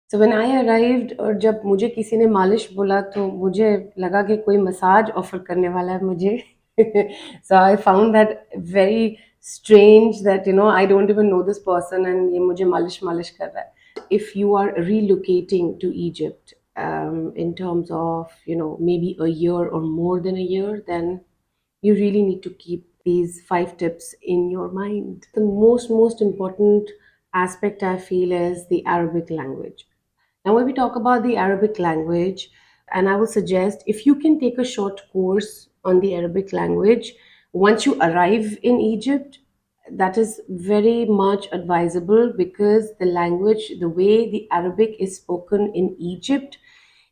So when I arrived और जब मुझे किसी ने मालिश बोला तो मुझे लगा कि कोई मसाज ऑफर करने वाला है मुझे. So I found that very strange that I don't even know this person and ये मुझे मालिश मालिश कर रहा है. If you are relocating to Egypt, in terms of maybe a year or more than a year, then you really need to keep these 5 tips in your mind. The most important aspect I feel is the Arabic language. Now, when we talk about the Arabic language, and I will suggest if you can take a short course on the Arabic language once you arrive in Egypt, that is very much advisable because the language, the way the Arabic is spoken in Egypt,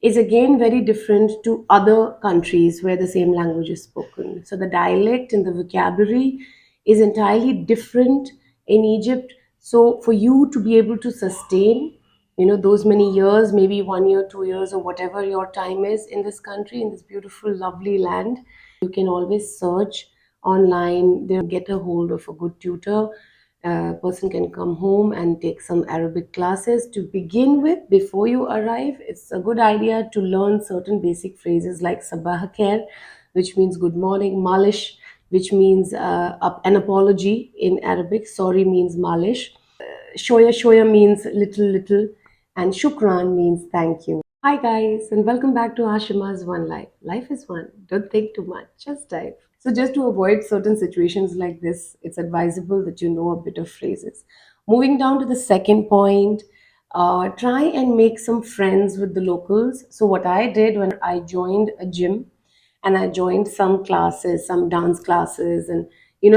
is again very different to other countries where the same language is spoken. So the dialect and the vocabulary is entirely different in Egypt. So for you to be able to sustain, those many years, maybe 1 year, 2 years, or whatever your time is in this country, in this beautiful, lovely land, you can always search online. They'll get a hold of a good tutor. A person can come home and take some Arabic classes to begin with before you arrive. It's a good idea to learn certain basic phrases like sabah khair, which means good morning, malish, which means an apology in Arabic. Sorry means malish. Shoya shoya means little little, and shukran means thank you. Hi guys, and welcome back to Ashima's One Life. Life is one. Don't think too much. Just dive. So just to avoid certain situations like this, it's advisable that you know a bit of phrases. Moving down to the second point, try and make some friends with the locals. So what I did when I joined a gym, and I joined some classes, some dance classes, and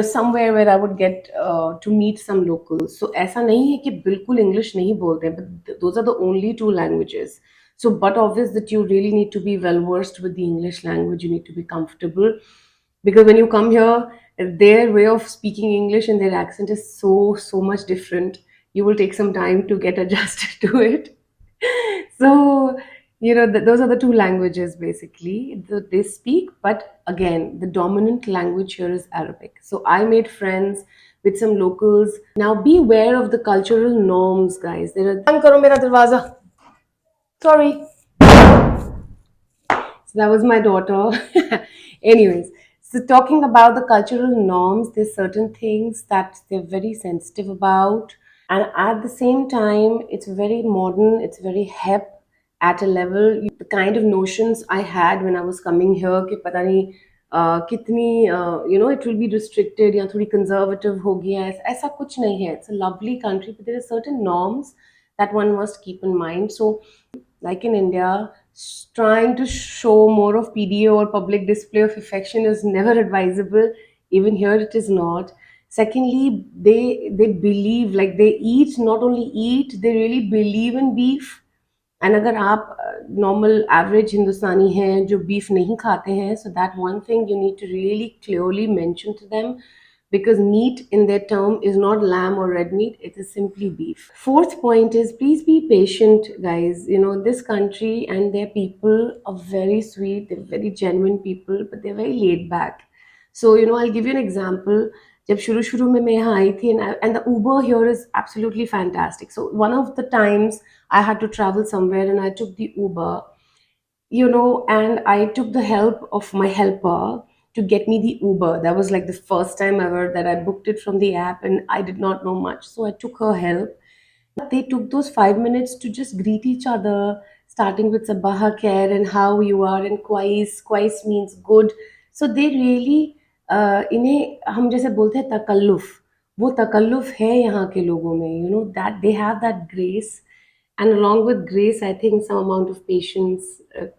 somewhere where I would get to meet some locals. So ऐसा नहीं है कि बिल्कुल English नहीं बोलते, but those are the only two languages. So, but obvious that you really need to be well versed with the English language. You need to be comfortable because when you come here, their way of speaking English and their accent is so much different. You will take some time to get adjusted to it. So those are the two languages basically that they speak, but again the dominant language here is Arabic. So I made friends with some locals. Now be aware of the cultural norms, guys. There are Band karo mera darwaza. Sorry. So that was my daughter. Anyways, so talking about the cultural norms, there's certain things that they're very sensitive about, and at the same time it's very modern, it's very hip at a level. The kind of notions I had when I was coming here कि पता नहीं कितनी it will be restricted या थोड़ी conservative होगी, ऐसा कुछ नहीं है. It's a lovely country, but there are certain norms that one must keep in mind. So like in India, trying to show more of PDA or public display of affection is never advisable. Even here, it is not. Secondly, they believe, like they eat, not only eat, they really believe in beef. And अगर आप normal average हिंदुस्तानी हैं जो beef नहीं खाते हैं, so that one thing you need to really clearly mention to them, because meat in their term is not lamb or red meat, it is simply beef. Fourth point is please be patient, guys. This country and their people are very sweet, they're very genuine people, but they're very laid back. So I'll give you an example. जब शुरू में मैं यहाँ आई थी, and the Uber here is absolutely fantastic. So one of the times I had to travel somewhere and I took the Uber, and I took the help of my helper to get me the Uber. That was like the first time ever that I booked it from the app and I did not know much. So I took her help. They took those 5 minutes to just greet each other, starting with Sabaha Khair and how you are, and Kwais. Kwais means good. So they really, इन्हें हम जैसे बोलते हैं तकल्लुफ, वो तकल्लुफ है यहाँ के लोगों में. That they have that grace, and along with grace, I think some amount of patience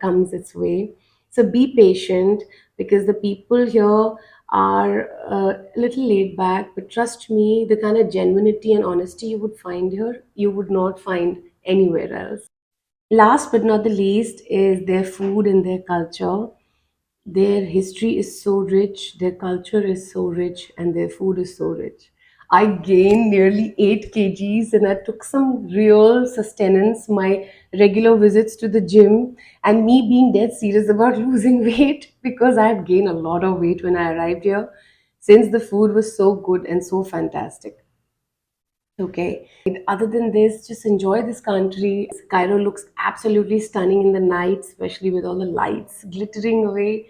comes its way. So be patient because the people here are a little laid back, but trust me, the kind of genuinity and honesty you would find here, you would not find anywhere else. Last but not the least is their food and their culture. Their history is so rich, their culture is so rich, and their food is so rich. I gained nearly 8 kgs and I took some real sustenance, my regular visits to the gym, and me being dead serious about losing weight because I had gained a lot of weight when I arrived here since the food was so good and so fantastic. Okay. Other than this, just enjoy this country. Cairo looks absolutely stunning in the night, especially with all the lights glittering away.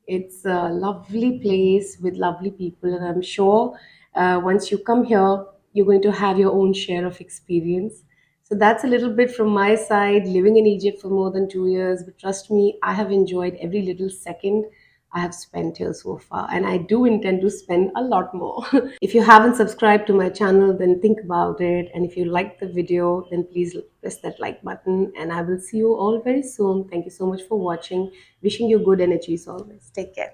It's a lovely place with lovely people, and I'm sure once you come here, you're going to have your own share of experience. So that's a little bit from my side, living in Egypt for more than 2 years. But trust me, I have enjoyed every little second I have spent here so far, and I do intend to spend a lot more. If you haven't subscribed to my channel, then think about it. And if you liked the video, then please press that like button. And I will see you all very soon. Thank you so much for watching. Wishing you good energies always. Take care.